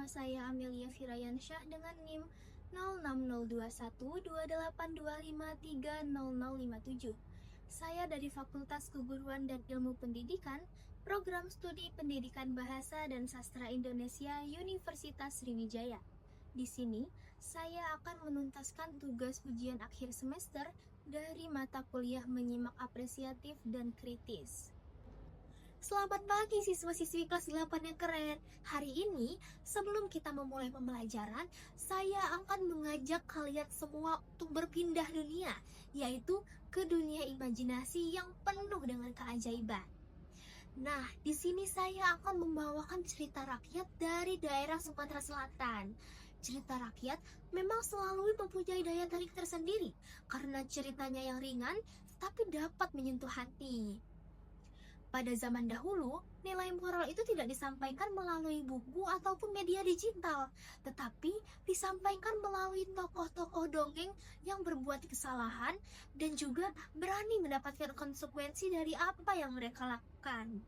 saya Amelia Firayansyah dengan NIM 06021282530057. Saya dari Fakultas Keguruan dan Ilmu Pendidikan, Program Studi Pendidikan Bahasa dan Sastra Indonesia, Universitas Sriwijaya. Di sini, saya akan menuntaskan tugas ujian akhir semester dari mata kuliah menyimak apresiatif dan kritis. Selamat pagi siswa-siswi kelas 8 yang keren. Hari ini, sebelum kita memulai pembelajaran, saya akan mengajak kalian semua untuk berpindah dunia, yaitu ke dunia imajinasi yang penuh dengan keajaiban. Nah, di sini saya akan membawakan cerita rakyat dari daerah Sumatera Selatan. Cerita rakyat memang selalu mempunyai daya tarik tersendiri karena ceritanya yang ringan tapi dapat menyentuh hati. Pada zaman dahulu, nilai moral itu tidak disampaikan melalui buku ataupun media digital, tetapi disampaikan melalui tokoh-tokoh dongeng yang berbuat kesalahan dan juga berani mendapatkan konsekuensi dari apa yang mereka lakukan.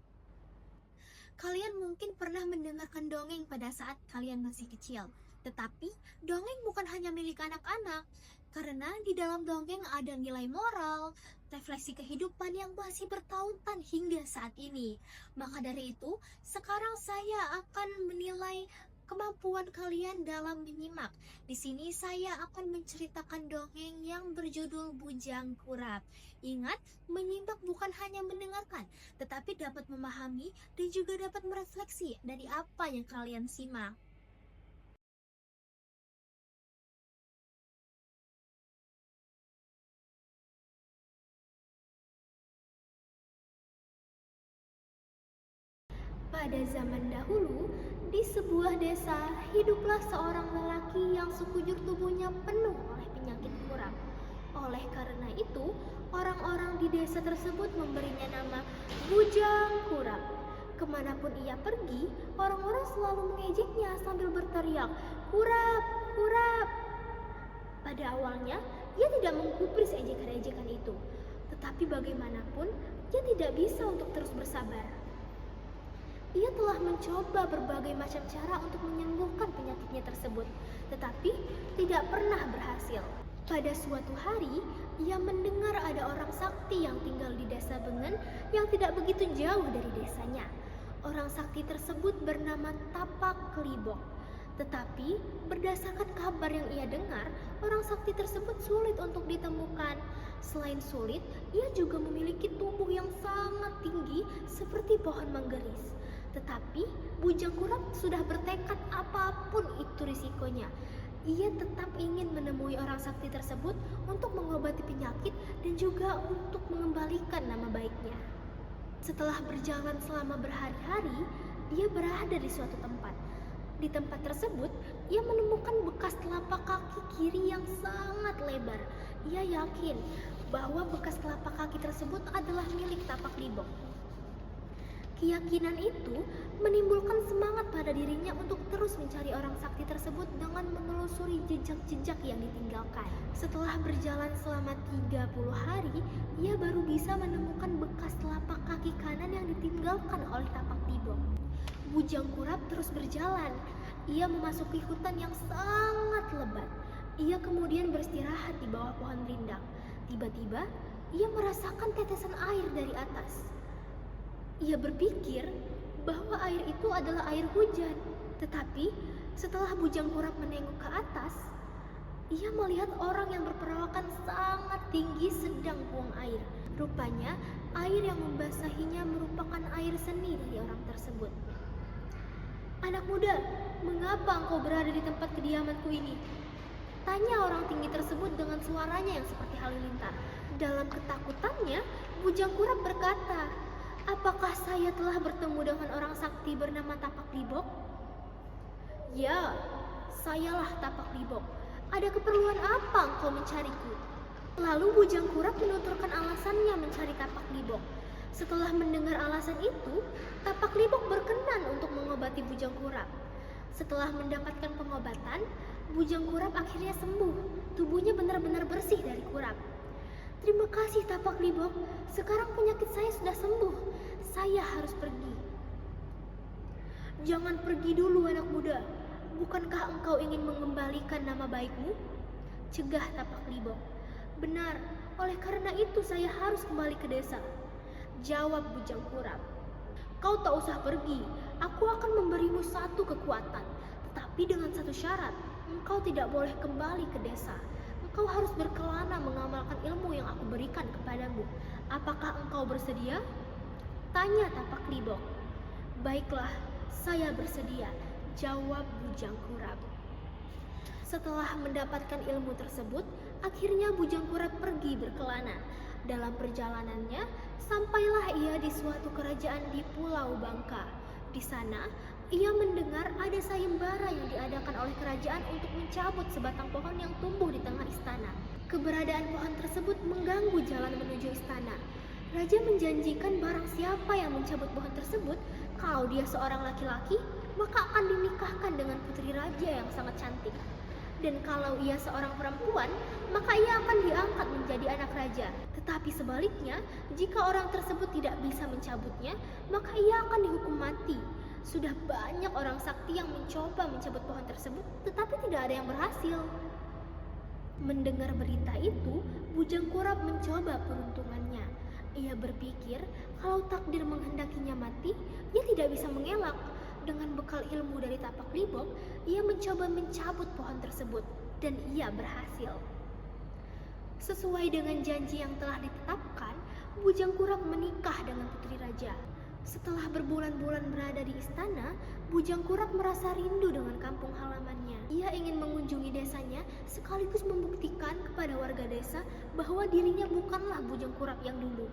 Kalian mungkin pernah mendengarkan dongeng pada saat kalian masih kecil, tetapi dongeng bukan hanya milik anak-anak, karena di dalam dongeng ada nilai moral, refleksi kehidupan yang masih bertautan hingga saat ini. Maka dari itu, sekarang saya akan menilai kemampuan kalian dalam menyimak. Di sini saya akan menceritakan dongeng yang berjudul Bujang Kurap. Ingat, menyimak bukan hanya mendengarkan, tetapi dapat memahami dan juga dapat merefleksi dari apa yang kalian simak. Pada zaman dahulu, di sebuah desa, hiduplah seorang lelaki yang sekujur tubuhnya penuh oleh penyakit kurap. Oleh karena itu, orang-orang di desa tersebut memberinya nama Bujang Kurap. Kemanapun ia pergi, orang-orang selalu mengejeknya sambil berteriak, "Kurap, kurap!" Pada awalnya, ia tidak menggubris ejekan-ejekan itu. Tetapi bagaimanapun, ia tidak bisa untuk terus bersabar. Ia telah mencoba berbagai macam cara untuk menyembuhkan penyakitnya tersebut, tetapi tidak pernah berhasil. Pada suatu hari, ia mendengar ada orang sakti yang tinggal di desa Bengen yang tidak begitu jauh dari desanya. Orang sakti tersebut bernama Tapak Klibok. Tetapi, berdasarkan kabar yang ia dengar, orang sakti tersebut sulit untuk ditemukan. Selain sulit, ia juga memiliki tubuh yang sangat tinggi seperti pohon mangganis. Tetapi Bujang Kurap sudah bertekad apapun itu risikonya. Ia tetap ingin menemui orang sakti tersebut untuk mengobati penyakit dan juga untuk mengembalikan nama baiknya. Setelah berjalan selama berhari-hari, ia berada di suatu tempat. Di tempat tersebut, ia menemukan bekas telapak kaki kiri yang sangat lebar. Ia yakin bahwa bekas telapak kaki tersebut adalah milik Tapak Klibok. Keyakinan itu menimbulkan semangat pada dirinya untuk terus mencari orang sakti tersebut dengan menelusuri jejak-jejak yang ditinggalkan. Setelah berjalan selama 30 hari, ia baru bisa menemukan bekas telapak kaki kanan yang ditinggalkan oleh Tapak Klibok. Bujang Kurap terus berjalan. Ia memasuki hutan yang sangat lebat. Ia kemudian beristirahat di bawah pohon rindang. Tiba-tiba, ia merasakan tetesan air dari atas. Ia berpikir bahwa air itu adalah air hujan. Tetapi setelah Bujang Kurap menengok ke atas, ia melihat orang yang berperawakan sangat tinggi sedang buang air. Rupanya air yang membasahinya merupakan air seni dari orang tersebut. "Anak muda, mengapa engkau berada di tempat kediamanku ini?" tanya orang tinggi tersebut dengan suaranya yang seperti halilintar. Dalam ketakutannya, Bujang Kurap berkata, "Apakah saya telah bertemu dengan orang sakti bernama Tapak Klibok?" "Ya, sayalah Tapak Klibok. Ada keperluan apa engkau mencariku?" Lalu Bujang Kurap menuturkan alasannya mencari Tapak Klibok. Setelah mendengar alasan itu, Tapak Klibok berkenan untuk mengobati Bujang Kurap. Setelah mendapatkan pengobatan, Bujang Kurap akhirnya sembuh. Tubuhnya benar-benar bersih dari kurap. "Terima kasih Tapak Klibok. Sekarang penyakit saya sudah sembuh. Saya harus pergi." "Jangan pergi dulu anak muda. bukankah engkau ingin mengembalikan nama baikmu? Cegah Tapak Libok. Benar, oleh karena itu saya harus kembali ke desa. Jawab Bujang Kurap. Kau tak usah pergi, aku akan memberimu satu kekuatan, tetapi dengan satu syarat, engkau tidak boleh kembali ke desa. Engkau harus berkelana mengamalkan ilmu yang aku berikan kepadamu. Apakah engkau bersedia? Tanya Tapak Libok. Baiklah, saya bersedia, jawab Bujang Kurap. Setelah mendapatkan ilmu tersebut, akhirnya Bujang Kurap pergi berkelana. Dalam perjalanannya, sampailah ia di suatu kerajaan di Pulau Bangka. Di sana, ia mendengar ada sayembara yang diadakan oleh kerajaan untuk mencabut sebatang pohon yang tumbuh di tengah istana. Keberadaan pohon tersebut mengganggu jalan menuju istana. Raja menjanjikan barang siapa yang mencabut pohon tersebut, kalau dia seorang laki-laki, maka akan dinikahkan dengan putri raja yang sangat cantik. Dan kalau ia seorang perempuan, maka ia akan diangkat menjadi anak raja. Tetapi sebaliknya, jika orang tersebut tidak bisa mencabutnya, maka ia akan dihukum mati. Sudah banyak orang sakti yang mencoba mencabut pohon tersebut, tetapi tidak ada yang berhasil. Mendengar berita itu, Bujang Kurap mencoba peruntungannya. Ia berpikir kalau takdir menghendakinya mati, ia tidak bisa mengelak. Dengan bekal ilmu dari Tapak Libok, ia mencoba mencabut pohon tersebut, dan ia berhasil. Sesuai dengan janji yang telah ditetapkan, Bujang Kurap menikah dengan putri raja. Setelah berbulan-bulan berada di istana, Bujang Kurap merasa rindu dengan kampung halamannya. Ia ingin mengunjungi desanya sekaligus membuktikan kepada warga desa bahwa dirinya bukanlah Bujang Kurap yang dulu.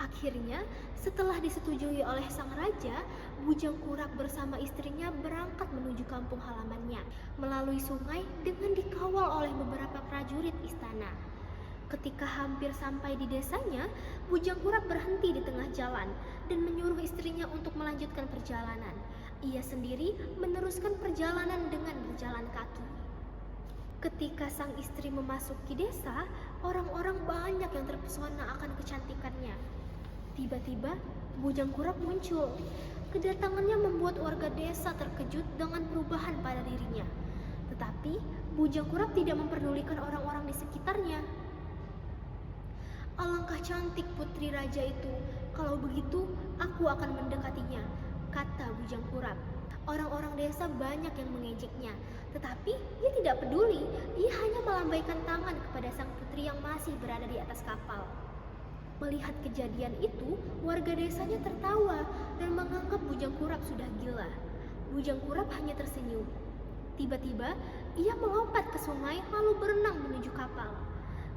Akhirnya, setelah disetujui oleh sang raja, Bujang Kurap bersama istrinya berangkat menuju kampung halamannya melalui sungai dengan dikawal oleh beberapa prajurit istana. Ketika hampir sampai di desanya, Bujang Kurap berhenti di tengah jalan dan menyuruh istrinya untuk melanjutkan perjalanan. Ia sendiri meneruskan perjalanan dengan berjalan kaki. Ketika sang istri memasuki desa, orang-orang banyak yang terpesona akan kecantikannya. Tiba-tiba, Bujang Kurap muncul. Kedatangannya membuat warga desa terkejut dengan perubahan pada dirinya. Tetapi, Bujang Kurap tidak memperdulikan orang-orang di sekitarnya. Alangkah cantik putri raja itu. Kalau begitu, aku akan mendekatinya, kata Bujang Kurap. Orang-orang desa banyak yang mengejeknya, tetapi ia tidak peduli. Ia hanya melambaikan tangan kepada sang putri yang masih berada di atas kapal. Melihat kejadian itu, warga desanya tertawa dan menganggap Bujang Kurap sudah gila. Bujang Kurap hanya tersenyum. Tiba-tiba, ia melompat ke sungai lalu berenang menuju kapal.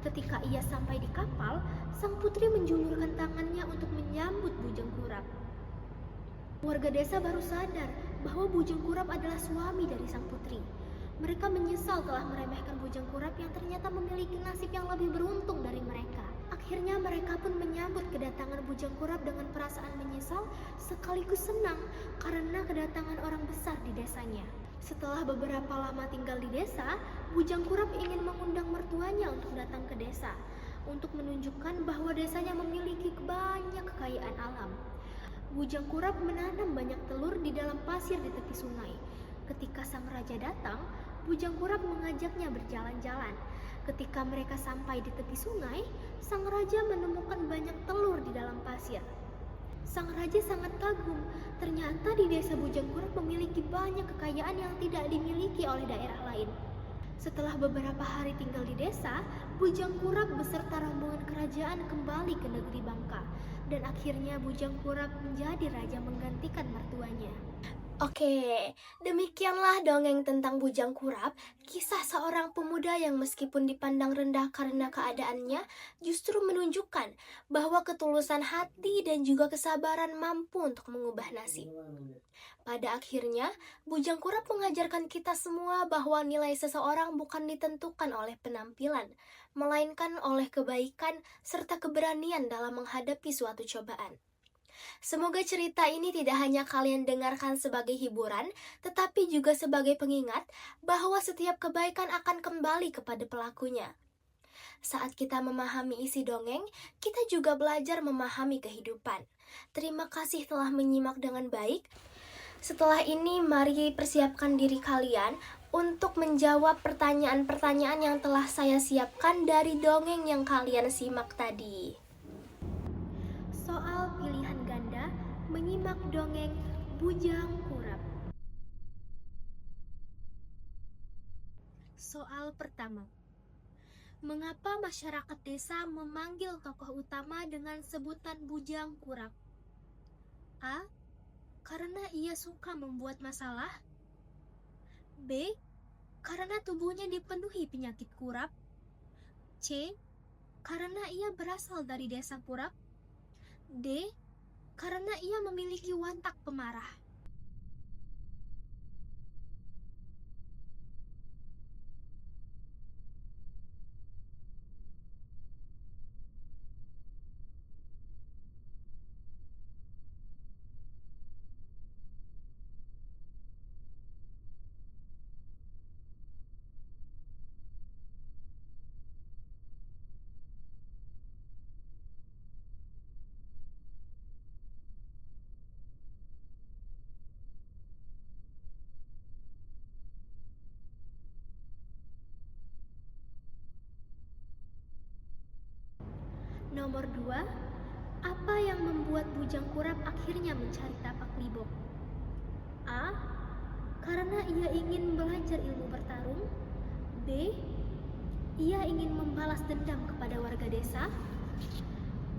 Ketika ia sampai di kapal, sang putri menjulurkan tangannya untuk menyambut Bujang Kurap. Warga desa baru sadar bahwa Bujang Kurap adalah suami dari sang putri. Mereka menyesal telah meremehkan Bujang Kurap yang ternyata memiliki nasib yang lebih beruntung dari mereka. Akhirnya mereka pun menyambut kedatangan Bujang Kurap dengan perasaan menyesal sekaligus senang karena kedatangan orang besar di desanya. Setelah beberapa lama tinggal di desa, Bujang Kurap ingin mengundang mertuanya untuk datang ke desa untuk menunjukkan bahwa desanya memiliki banyak kekayaan alam. Bujang Kurap menanam banyak telur di dalam pasir di tepi sungai. Ketika sang raja datang, Bujang Kurap mengajaknya berjalan-jalan. Ketika mereka sampai di tepi sungai, sang raja menemukan banyak telur di dalam pasir. Sang raja sangat kagum. Ternyata di desa Bujang Kurap memiliki banyak kekayaan yang tidak dimiliki oleh daerah lain. Setelah beberapa hari tinggal di desa, Bujang Kurap beserta rombongan kerajaan kembali ke negeri Bangka. Dan akhirnya Bujang Kurap menjadi raja menggantikan mertuanya. Oke, demikianlah dongeng tentang Bujang Kurap, kisah seorang pemuda yang meskipun dipandang rendah karena keadaannya, justru menunjukkan bahwa ketulusan hati dan juga kesabaran mampu untuk mengubah nasib. Pada akhirnya, Bujang Kurap mengajarkan kita semua bahwa nilai seseorang bukan ditentukan oleh penampilan, melainkan oleh kebaikan serta keberanian dalam menghadapi suatu cobaan. Semoga cerita ini tidak hanya kalian dengarkan sebagai hiburan, tetapi juga sebagai pengingat bahwa setiap kebaikan akan kembali kepada pelakunya. Saat kita memahami isi dongeng, kita juga belajar memahami kehidupan. Terima kasih telah menyimak dengan baik. Setelah ini, mari persiapkan diri kalian untuk menjawab pertanyaan-pertanyaan yang telah saya siapkan dari dongeng yang kalian simak tadi. Soal pilihan ganda menyimak dongeng Bujang Kurap. Soal pertama. Mengapa masyarakat desa memanggil tokoh utama dengan sebutan Bujang Kurap? A. Karena ia suka membuat masalah. B. Karena tubuhnya dipenuhi penyakit kurap. C. Karena ia berasal dari desa Kurap. D. Karena ia memiliki watak pemarah. Nomor 2. Apa yang membuat Bujang Kurap akhirnya mencari tapak libok? A. Karena ia ingin belajar ilmu bertarung. B. Ia ingin membalas dendam kepada warga desa.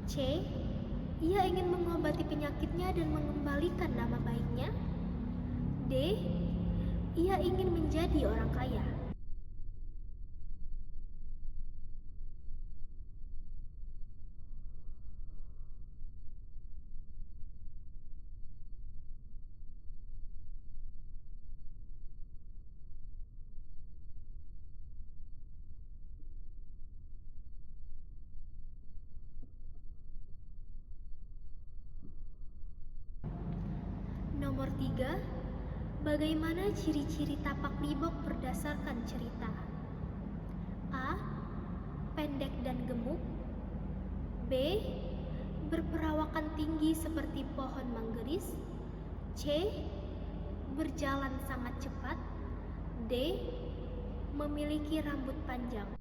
C. Ia ingin mengobati penyakitnya dan mengembalikan nama baiknya. D. Ia ingin menjadi orang kaya. Nomor 3. Bagaimana ciri-ciri tapak libok berdasarkan cerita? A. Pendek dan gemuk. B. Berperawakan tinggi seperti pohon manggaris. C. Berjalan sangat cepat. D. Memiliki rambut panjang.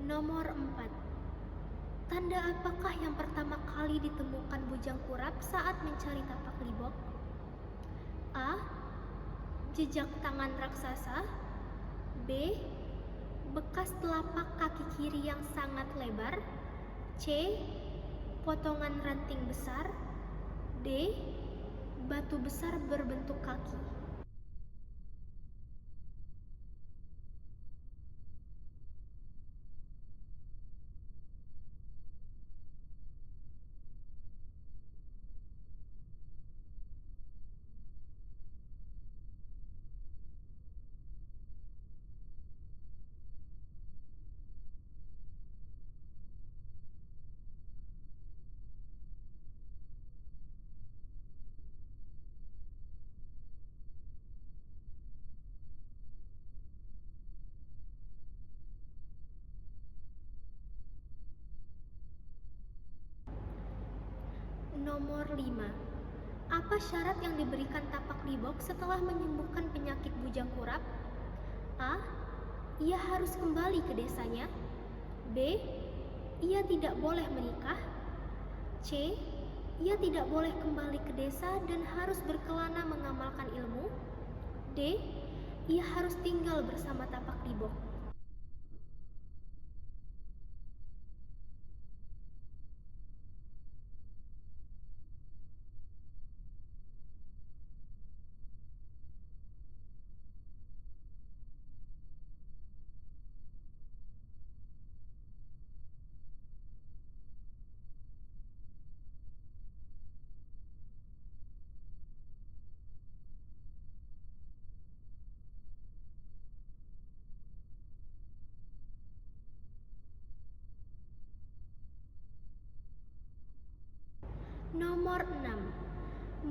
Nomor 4. Tanda apakah yang pertama kali ditemukan Bujang Kurap saat mencari tapak libok? A. Jejak tangan raksasa. B. Bekas telapak kaki kiri yang sangat lebar. C. Potongan ranting besar. D. Batu besar berbentuk kaki. Nomor 5. Apa syarat yang diberikan tapak libok setelah menyembuhkan penyakit Bujang Kurap? A. Ia harus kembali ke desanya. B. Ia tidak boleh menikah. C. Ia tidak boleh kembali ke desa dan harus berkelana mengamalkan ilmu. D. Ia harus tinggal bersama tapak libok.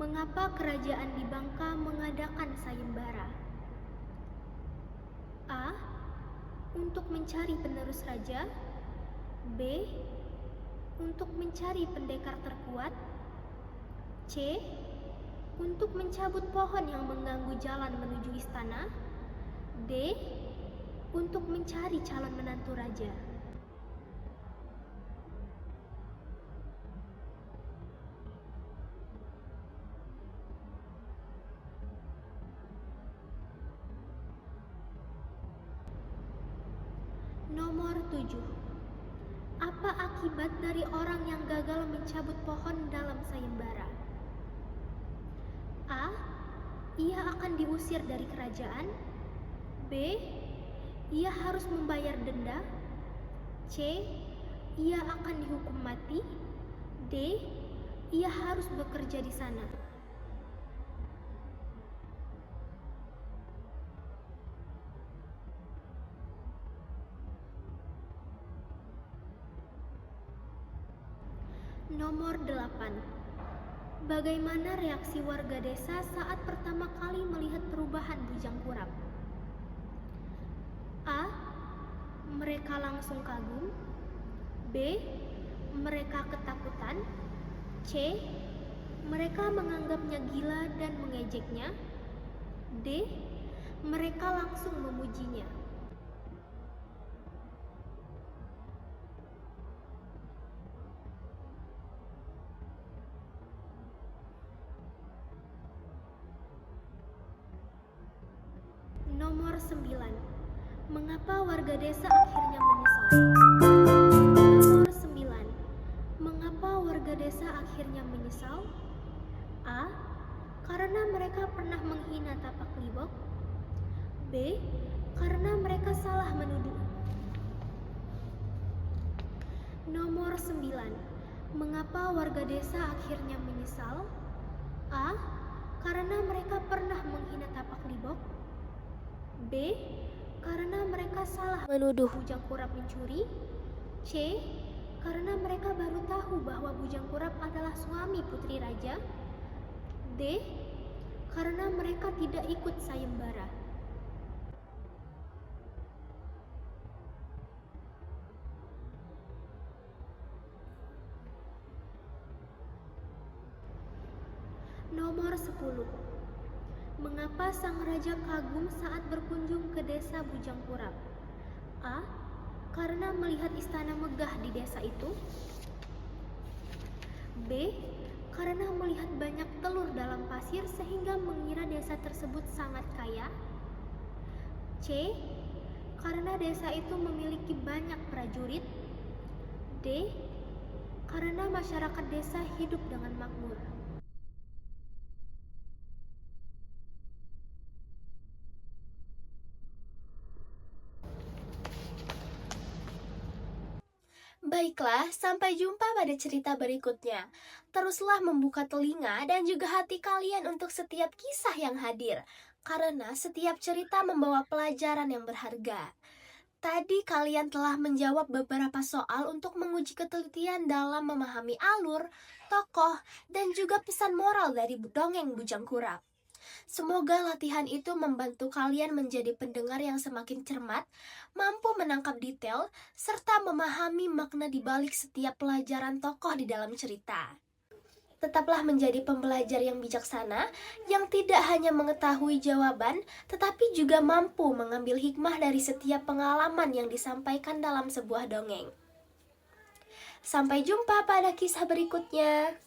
Mengapa kerajaan di Bangka mengadakan sayembara? A. Untuk mencari penerus raja. B. Untuk mencari pendekar terkuat. C. Untuk mencabut pohon yang mengganggu jalan menuju istana. D. Untuk mencari calon menantu raja. Nomor 7. Apa akibat dari orang yang gagal mencabut pohon dalam sayembara? A. Ia akan diusir dari kerajaan. B. Ia harus membayar denda. C. Ia akan dihukum mati. D. Ia harus bekerja di sana. Nomor 8. Bagaimana reaksi warga desa saat pertama kali melihat perubahan Bujang Kurap? A. Mereka langsung kagum. B. Mereka ketakutan. C. Mereka menganggapnya gila dan mengejeknya. D. Mereka langsung memujinya. Nomor 9. Mengapa warga desa akhirnya menyesal? Nomor 9. Mengapa warga desa akhirnya menyesal? A. Karena mereka pernah menghina tapak libok. B. Karena mereka salah menuduh. Nomor 9. Mengapa warga desa akhirnya menyesal? A. Karena mereka pernah menghina tapak libok. B. Karena mereka salah menuduh Bujang Kurap mencuri. C. Karena mereka baru tahu bahwa Bujang Kurap adalah suami putri raja. D. Karena mereka tidak ikut sayembara. Nomor 10. Mengapa sang raja kagum saat berkunjung ke desa Bujang Kurap? A. Karena melihat istana megah di desa itu. B. Karena melihat banyak telur dalam pasir sehingga mengira desa tersebut sangat kaya. C. Karena desa itu memiliki banyak prajurit. D. Karena masyarakat desa hidup dengan makmur. Baiklah, sampai jumpa pada cerita berikutnya. Teruslah membuka telinga dan juga hati kalian untuk setiap kisah yang hadir, karena setiap cerita membawa pelajaran yang berharga. Tadi kalian telah menjawab beberapa soal untuk menguji ketelitian dalam memahami alur, tokoh, dan juga pesan moral dari dongeng Bujang Kurap. Semoga latihan itu membantu kalian menjadi pendengar yang semakin cermat, mampu menangkap detail, serta memahami makna di balik setiap pelajaran tokoh di dalam cerita. Tetaplah menjadi pembelajar yang bijaksana, yang tidak hanya mengetahui jawaban, tetapi juga mampu mengambil hikmah dari setiap pengalaman yang disampaikan dalam sebuah dongeng. Sampai jumpa pada kisah berikutnya.